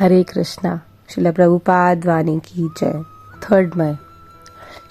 हरे कृष्णा। श्रील प्रभुपाद वाणी की जय। 3 मई।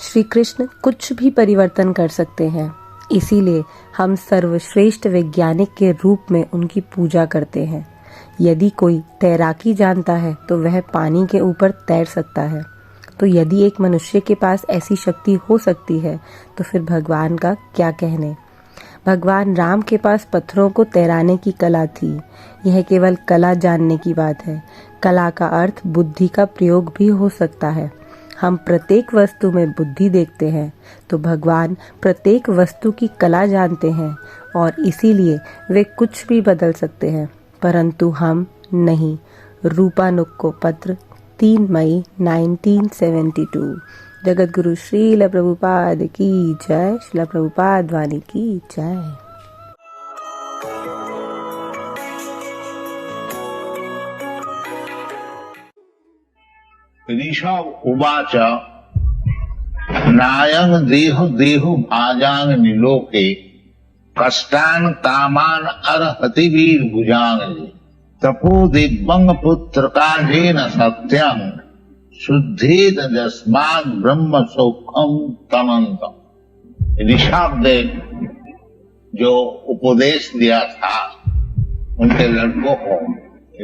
श्री कृष्ण कुछ भी परिवर्तन कर सकते हैं, इसीलिए हम सर्वश्रेष्ठ वैज्ञानिक के रूप में उनकी पूजा करते हैं। यदि कोई तैराकी जानता है तो वह पानी के ऊपर तैर सकता है, तो यदि एक मनुष्य के पास ऐसी शक्ति हो सकती है तो फिर भगवान का क्या कहने। भगवान राम के पास पत्थरों को तैराने की कला थी। यह केवल कला जानने की बात है। कला का अर्थ बुद्धि का प्रयोग भी हो सकता है। हम प्रत्येक वस्तु में बुद्धि देखते हैं, तो भगवान प्रत्येक वस्तु की कला जानते हैं और इसीलिए वे कुछ भी बदल सकते हैं, परंतु हम नहीं। रूपानुग को पत्र 3 मई 1972। जगत गुरु श्रील प्रभुपाद की जय। श्रील प्रभुपाद वाणी की जय। ऋषभ उवाच नायं देहु देहु भाजांग निलोके कष्टान कामान अर्हति वीर भुजांग तपो दिग्बंग पुत्र काजेन सत्यं शुद्धेत जस्मात् ब्रह्म सौखम तमंतम। ऋषभ देव जो उपदेश दिया था उनके लड़कों को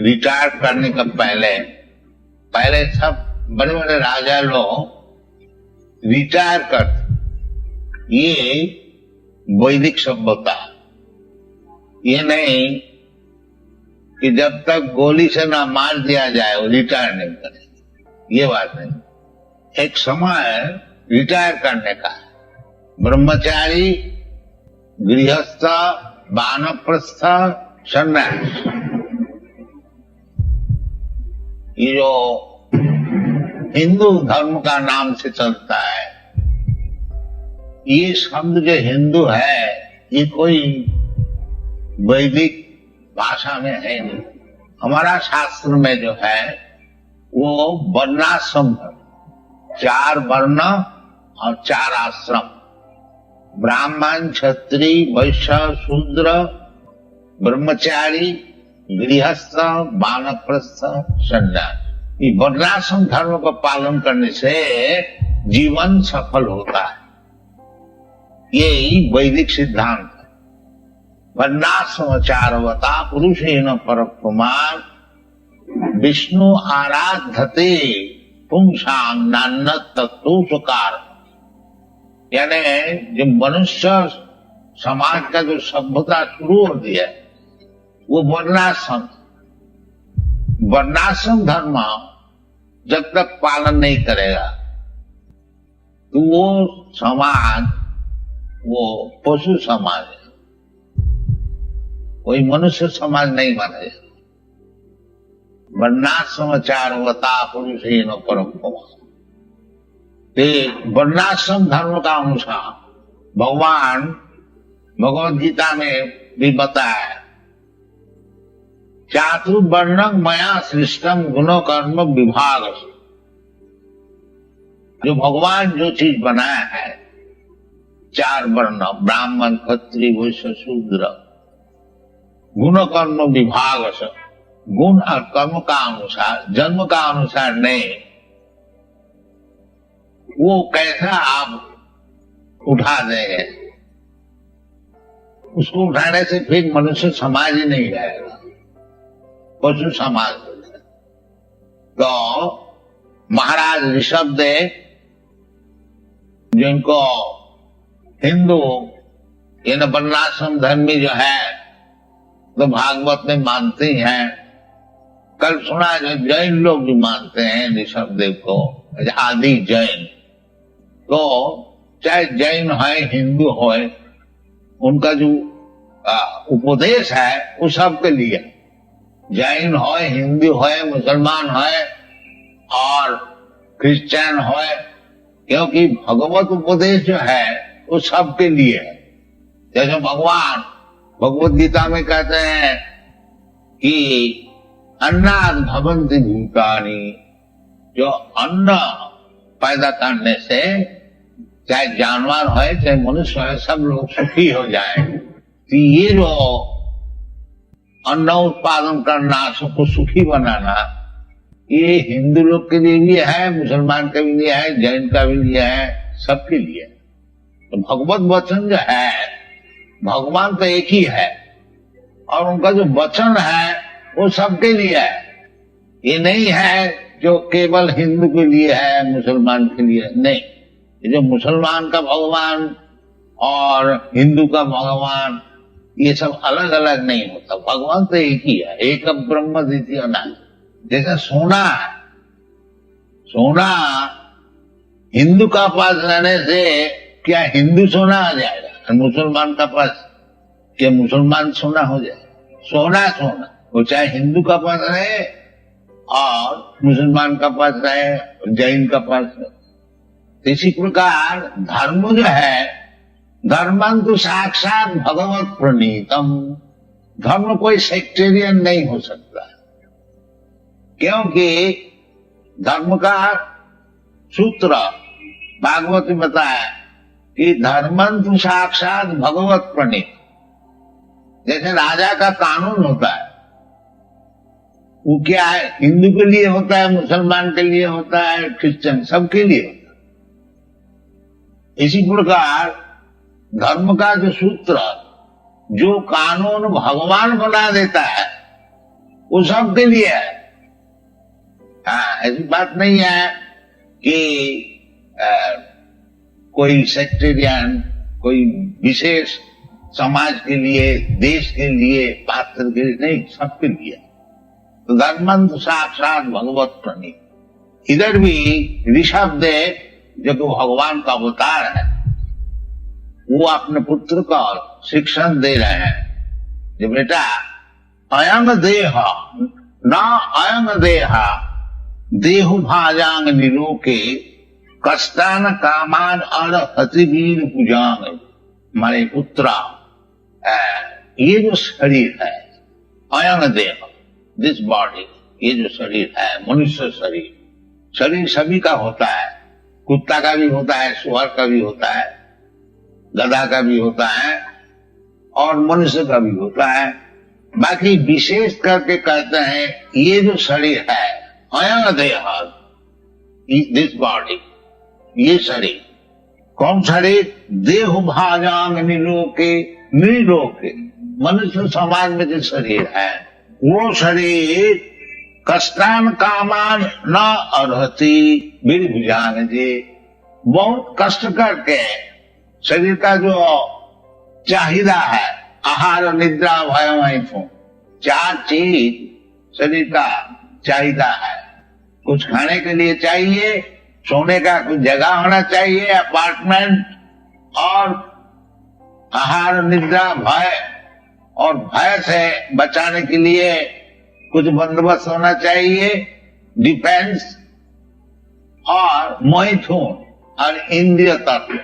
रिटायर करने का पहले सब बड़े बड़े राजा लोग रिटायर करते। ये वैदिक सभ्यता, ये नहीं कि जब तक गोली से ना मार दिया जाए वो रिटायर नहीं करे, ये बात नहीं। एक समय रिटायर करने का है। ब्रह्मचारी, गृहस्थ, वानप्रस्थ, सन्यास, ये जो हिंदू धर्म का नाम से चलता है, ये शब्द जो हिंदू है ये कोई वैदिक भाषा में है नहीं। हमारा शास्त्र में जो है वो वर्णाश्रम है, 4 वर्ण और 4 आश्रम, ब्राह्मण, क्षत्रिय, वैश्य, शूद्र, ब्रह्मचारी, गृहस्थ, वानप्रस्थ, सन्यास। ये वर्णाश्रम धर्म का पालन करने से जीवन सफल होता है, यही वैदिक सिद्धांत है। वर्णाश्रम चारवता पुरुषेण परपुमान विष्णु आराधते पुंसाम नान्नत तत्वकार। यानी जो मनुष्य समाज का जो सभ्यता शुरू होती है वो वर्णाश्रम धर्म जब तक पालन नहीं करेगा तो वो समाज वो पशु समाज है, कोई मनुष्य समाज नहीं बनेगा। वर्णाश्रम चारवता पुरुषेण परपुमान। वर्णाश्रम धर्म का अनुसार भगवान भगवद गीता में भी बताया, चातुर्वर्णं मया सृष्टम गुण कर्म विभाग। जो भगवान जो चीज बनाया है 4 वर्ण, ब्राह्मण, क्षत्रिय, वैश्य, शूद्र, गुण कर्म विभाग से, गुण और कर्म का अनुसार, जन्म का अनुसार नहीं। वो कैसा आप उठा देंगे, उसको उठाने से फिर मनुष्य समाज ही नहीं रहेगा, पशु समाज। तो महाराज ऋषभदेव जिनको हिंदू इन वर्णाश्रम धर्मी जो है तो भागवत में मानते हैं। कल सुना जो जैन लोग भी मानते हैं ऋषभदेव को, आदि जैन। तो चाहे जैन है हिंदू हो, उनका जो उपदेश है वो सबके लिए, जैन हो, हिंदू हो, मुसलमान हो और क्रिश्चियन हो, क्योंकि भगवत उपदेश जो है वो सबके लिए है। जैसे भगवान भगवत गीता में कहते हैं कि अन्नाद भवन्ति भूतानि, जो अन्न पैदा करने से चाहे जानवर हो चाहे मनुष्य हो सब लोग सुखी हो जाए। तो ये जो अन्न उत्पादन करना, सबको सुखी बनाना, ये हिंदू लोग के लिए भी है, मुसलमान के भी लिए है, जैन का भी लिए है, सबके लिए। तो भगवत वचन जो है, भगवान तो एक ही है और उनका जो वचन है वो सबके लिए है। ये नहीं है जो केवल हिंदू के लिए है, मुसलमान के लिए नहीं। ये जो मुसलमान का भगवान और हिंदू का भगवान, ये सब अलग अलग नहीं होता। भगवान तो एक ही है, एक ब्रह्म द्वितीय नाम। जैसे सोना है, सोना हिंदू का पास रहने से क्या हिंदू सोना आ जाएगा, मुसलमान का पास क्या मुसलमान सोना हो जाए? सोना सोना, वो चाहे हिंदू का पास रहे और मुसलमान का पास रहे, जैन का पास रहे। इसी प्रकार धर्म जो है, धर्मं तो साक्षात भगवत प्रणीतम। धर्म कोई सेक्टेरियन नहीं हो सकता, क्योंकि धर्म का सूत्र भागवत में बताया कि धर्मं तो साक्षात भगवत प्रणीत। जैसे राजा का कानून होता है, वो क्या है, हिंदू के लिए होता है, मुसलमान के लिए होता है, क्रिश्चियन सबके लिए होता है। इसी प्रकार धर्म का जो सूत्र, जो कानून भगवान बना देता है, वो सबके लिए है। हाँ, ऐसी बात नहीं है कि कोई सेक्टेरियन, कोई विशेष समाज के लिए, देश के लिए, पात्र के लिए नहीं, सबके लिए। तो धर्मं तो साक्षात भगवत प्रणीत। इधर भी ऋषभ देव जो भगवान का अवतार है, वो अपने पुत्र को शिक्षण दे रहे हैं कि बेटा अयंग देह न अयंग देहा देहु भाजांग निरोके कष्टान कामान अर्हति वीर भुजांग। हमारे पुत्रा, ये जो शरीर है अयंग देह, दिस बॉडी, ये जो शरीर है मनुष्य शरीर, शरीर सभी का होता है, कुत्ता का भी होता है, सुअर का भी होता है, गधा का भी होता है और मनुष्य का भी होता है। बाकी विशेष करके कहते हैं ये जो शरीर है अयंग देह, दिस बॉडी, ये शरीर। कौन शरीर? देह भाजांग निलोके, निलोके मनुष्य समाज में जो शरीर है, वो शरीर कष्टान कामान न अर्हति वीर जी, बहुत कष्ट करके शरीर का जो चाहिदा है, आहार निद्रा भय मैथुन, चार चीज शरीर का चाहिदा है। कुछ खाने के लिए चाहिए, सोने का कुछ जगह होना चाहिए, अपार्टमेंट, और आहार निद्रा भय, और भय से बचाने के लिए कुछ बंदोबस्त होना चाहिए, डिफेंस, और मैथुन और इंद्रिय तत्व,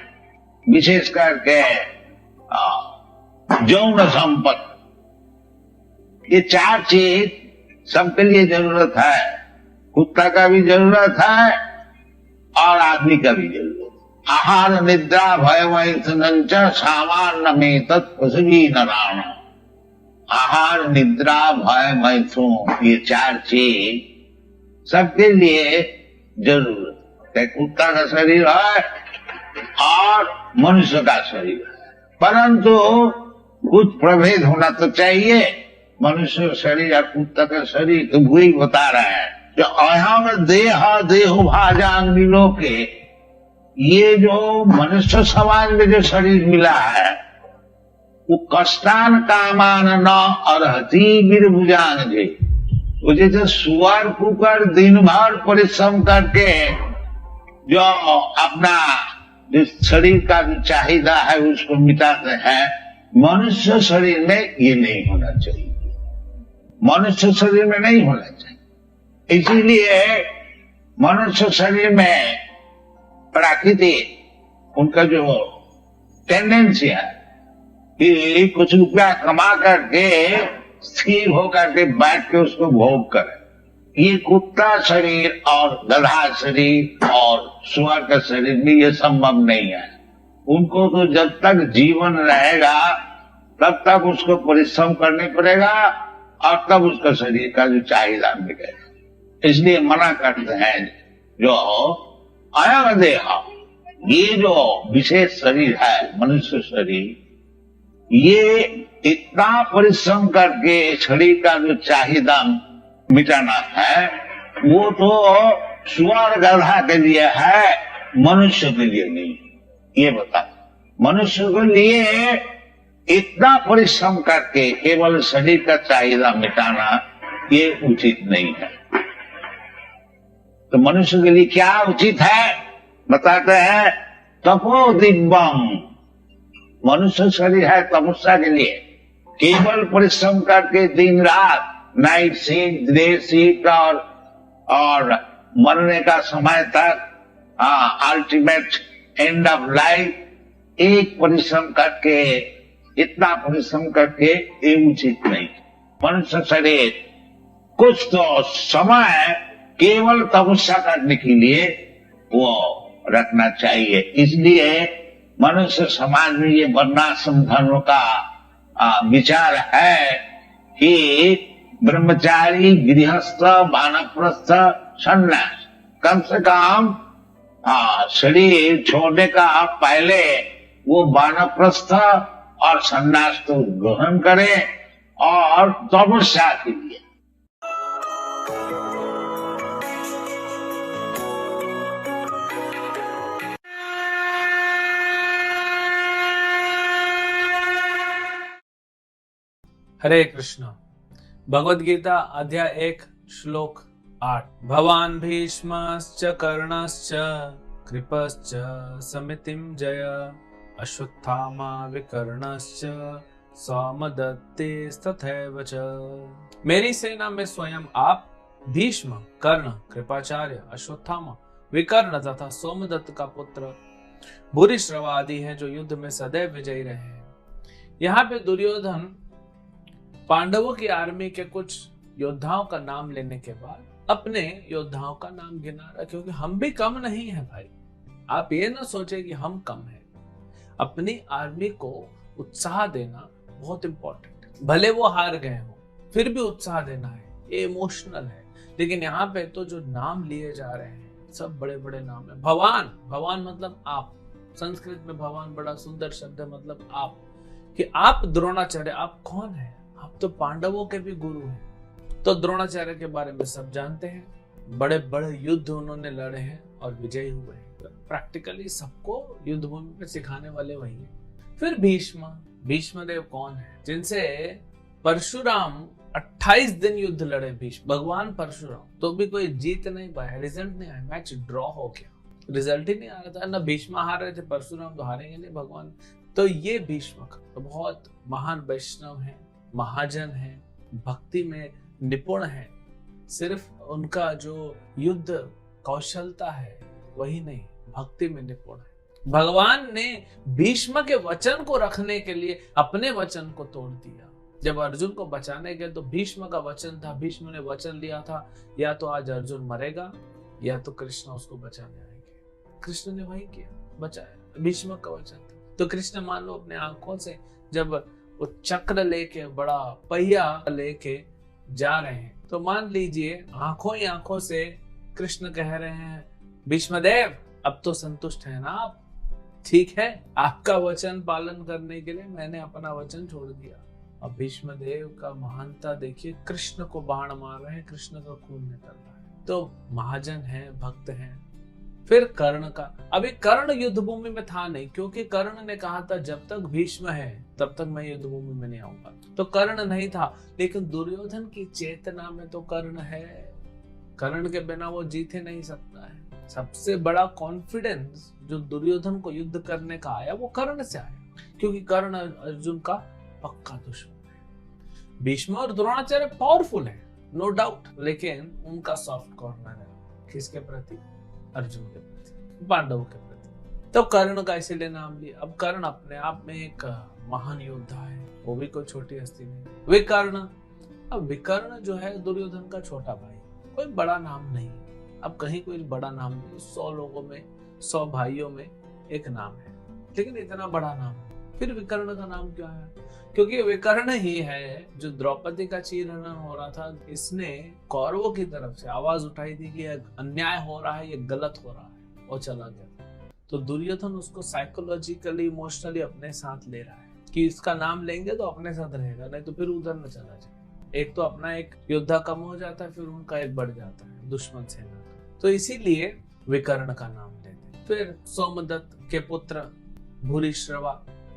विशेष करके यौन संपत्ति। ये चार चीज सबके लिए जरूरत है। कुत्ता का भी जरूरत है और आदमी का भी जरूरत है। आहार निद्रा भय मैथुन सामान्य में तत्पशुभी नारायण। आहार निद्रा भय मैथुन, ये चार चीज सबके लिए जरूरत है। कुत्ता का शरीर है और मनुष्य का शरीर है, परंतु कुछ प्रभेद होना तो चाहिए। मनुष्य शरीर और कुत्ता का शरीर तो वही बता रहे हैं जो अहम देह देह भाजांग निलोके, ये जो मनुष्य समाज में जो शरीर मिला है वो कष्टान कामान न अर्हति वीर भुजांग जी। वो जैसे सुअर कुकर दिन भर परिश्रम करके जो अपना जो शरीर का जो चाहिदा है उसको मिटाते हैं, मनुष्य शरीर में ये नहीं होना चाहिए। मनुष्य शरीर में नहीं होना चाहिए। इसीलिए मनुष्य शरीर में प्राकृतिक उनका जो टेंडेंसी है कि कुछ रुपया कमा करके स्थिर होकर के बैठ के उसको भोग करे। ये कुत्ता शरीर और गधा शरीर और सुअर का शरीर में ये संभव नहीं है। उनको तो जब तक जीवन रहेगा तब तक उसको परिश्रम करने पड़ेगा और तब उसका शरीर का जो चाहिदा मिलेगा। इसलिए मना करते हैं जो अयम देह, ये जो विशेष शरीर है मनुष्य शरीर, ये इतना परिश्रम करके शरीर का जो चाहिदा मिटाना है वो तो सुअर गधा के लिए है, मनुष्य के लिए नहीं। ये बता, मनुष्य के लिए इतना परिश्रम करके केवल शरीर का चाहिदा मिटाना ये उचित नहीं है। तो मनुष्य के लिए क्या उचित है बताते हैं, तपो दिव्यम। मनुष्य शरीर है तपस्या के लिए, केवल परिश्रम करके दिन रात नाइट सीट डे सीट और मरने का समय तक अल्टीमेट एंड ऑफ लाइफ एक परिश्रम करके, इतना परिश्रम करके ये उचित नहीं। मनुष्य शरीर कुछ तो समय केवल तपस्या करने के लिए वो रखना चाहिए। इसलिए मनुष्य समाज में ये वर्णाश्रम धर्म का विचार है कि ब्रह्मचारी, गृहस्थ, वानप्रस्थ, सन्यास, कम से कम शरीर छोड़ने का पहले वो वानप्रस्थ और सन्यास को ग्रहण करें और तपस्या के लिए। हरे कृष्ण। भगवद गीता अध्याय 1 श्लोक 8। भवान भीष्मश्च कर्णश्च कृपश्च समितिं जय अश्वत्थामा विकर्णश्च सौमदत्तेस्तथैव च। मेरी सेना में स्वयं आप, भीष्म, कर्ण, कृपाचार्य, अश्वत्थामा, विकर्ण तथा सोमदत्त का पुत्र भूरिश्रवा आदि हैं जो युद्ध में सदैव विजयी रहे हैं। यहाँ पे दुर्योधन पांडवों की आर्मी के कुछ योद्धाओं का नाम लेने के बाद अपने योद्धाओं का नाम गिना रहा, क्योंकि हम भी कम नहीं है भाई। आप ये ना सोचे कि हम कम हैं। अपनी आर्मी को उत्साह देना बहुत इंपॉर्टेंट है। भले वो हार गए हो फिर भी उत्साह देना है, ये इमोशनल है। लेकिन यहाँ पे तो जो नाम लिए जा रहे हैं सब बड़े बड़े नाम है। भगवान, भगवान मतलब आप। संस्कृत में भगवान बड़ा सुंदर शब्द है, मतलब आप। कि आप द्रोणाचार्य, आप कौन है? आप तो पांडवों के भी गुरु हैं। तो द्रोणाचार्य के बारे में सब जानते हैं। बड़े बड़े युद्ध उन्होंने लड़े हैं और विजयी हुए हैं। प्रैक्टिकली सबको युद्ध भूमि में सिखाने वाले वही हैं। फिर भीष्म, भीष्मदेव कौन है? जिनसे परशुराम 28 दिन युद्ध लड़े। भीष्म भगवान परशुराम, तो भी कोई जीत नहीं पाया, रिजल्ट नहीं आया, मैच ड्रॉ हो गया, रिजल्ट ही नहीं आ रहा था ना। भीष्म हार रहे थे, परशुराम तो हारेंगे नहीं भगवान। तो ये भीष्म तो बहुत महान वैष्णव है, महाजन है, भक्ति में निपुण है। सिर्फ उनका जो युद्ध कौशलता है वही नहीं, भक्ति में निपुण है। भगवान ने भीष्म के वचन को रखने के लिए अपने वचन को तोड़ दिया। जब अर्जुन को बचाने गए तो भीष्म का वचन था, भीष्म ने वचन लिया था या तो आज अर्जुन मरेगा या तो कृष्ण उसको बचाने आएंगे। कृष्ण ने वही किया, बचाया। भीष्म का वचन था। तो कृष्ण मान लो अपने आंखों से जब वो चक्र लेके, बड़ा पहिया लेके जा रहे हैं, तो मान लीजिए आंखों ही आंखों से कृष्ण कह रहे हैं, भीष्मदेव अब तो संतुष्ट है ना आप? ठीक है, आपका वचन पालन करने के लिए मैंने अपना वचन छोड़ दिया। अब भीष्मदेव का महानता देखिए, कृष्ण को बाण मार रहे हैं, कृष्ण का खून निकल रहा है। तो महाजन है, भक्त है। फिर कर्ण का, अभी कर्ण युद्ध भूमि में था नहीं, क्योंकि कर्ण ने कहा था जब तक भीष्म है तब तक मैं युद्ध भूमि में नहीं आऊंगा। तो कर्ण नहीं था, लेकिन दुर्योधन की चेतना में तो कर्ण है। कर्ण के बिना वो जीत ही नहीं सकता है। सबसे बड़ा कॉन्फिडेंस जो दुर्योधन को युद्ध करने का आया वो कर्ण से आया, क्योंकि कर्ण अर्जुन का पक्का दुश्मन है। भीष्म और द्रोणाचार्य पावरफुल है, नो डाउट, लेकिन उनका सॉफ्ट कॉर्नर है किसके प्रति? अर्जुन के प्रति, पांडवों के प्रति। तो कर्ण का इसीलिए नाम लिया। अब कर्ण अपने आप में एक महान योद्धा है, वो भी कोई छोटी हस्ती नहीं। विकर्ण, अब विकर्ण जो है दुर्योधन का छोटा भाई, कोई बड़ा नाम नहीं। अब कहीं कोई बड़ा नाम नहीं, 100 लोगों में, 100 भाइयों में एक नाम है, लेकिन इतना बड़ा नाम है। फिर विकर्ण का नाम क्या है? क्योंकि विकर्ण ही है जो द्रौपदी का चीरहरण हो रहा था, इसने कौरवों की तरफ से आवाज उठाई थी कि यह अन्याय हो रहा है, ये गलत हो रहा है, और चला गया। तो दुर्योधन उसको साइकोलॉजिकली इमोशनली अपने साथ ले रहा है कि इसका नाम लेंगे तो अपने साथ रहेगा, नहीं तो फिर उधर न चला जाए। एक तो अपना एक योद्धा कम हो जाता है, फिर उनका एक बढ़ जाता है दुश्मन सेना का। तो इसीलिए विकर्ण का नाम लेते। फिर सोमदत्त के पुत्र भूरिश्रवा,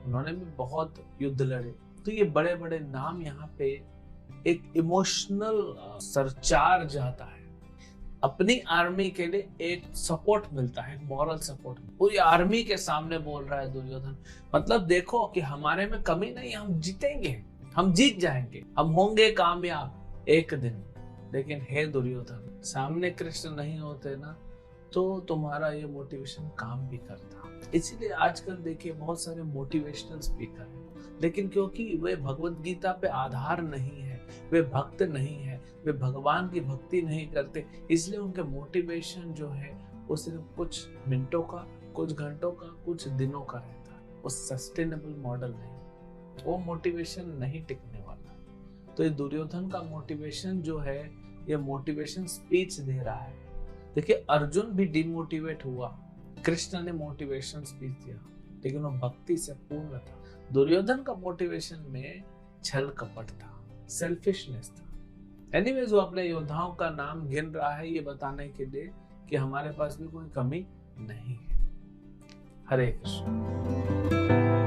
उन्होंने भी बहुत युद्ध लड़े। तो ये बड़े बड़े नाम यहाँ पे एक इमोशनल सरचार्ज आता है, अपनी आर्मी के लिए एक सपोर्ट मिलता है, मॉरल सपोर्ट। पूरी आर्मी के सामने बोल रहा है दुर्योधन, मतलब देखो कि हमारे में कमी नहीं, हम जीतेंगे, हम जीत जाएंगे, हम होंगे कामयाब एक दिन। लेकिन हे दुर्योधन, सामने कृष्ण नहीं होते ना तो तुम्हारा ये मोटिवेशन काम भी करता। इसीलिए आजकल देखिए बहुत सारे मोटिवेशनल स्पीकर हैं, लेकिन क्योंकि वे भगवत गीता पे आधार नहीं है, वे भक्त नहीं है, वे भगवान की भक्ति नहीं करते, इसलिए उनके मोटिवेशन जो है वो सिर्फ कुछ मिनटों का, कुछ घंटों का, कुछ दिनों का रहता है। वो सस्टेनेबल मॉडल नहीं, वो मोटिवेशन नहीं टिकने वाला। तो ये दुर्योधन का मोटिवेशन जो है, ये मोटिवेशन स्पीच दे रहा है। देखिए अर्जुन भी डिमोटिवेट हुआ, कृष्ण ने मोटिवेशन स्पीच दिया, लेकिन वो भक्ति से पूर्ण था। दुर्योधन का मोटिवेशन में छल कपट था, सेल्फिशनेस था। एनीवेज वो अपने योद्धाओं का नाम गिन रहा है ये बताने के लिए कि हमारे पास भी कोई कमी नहीं है। हरे कृष्ण।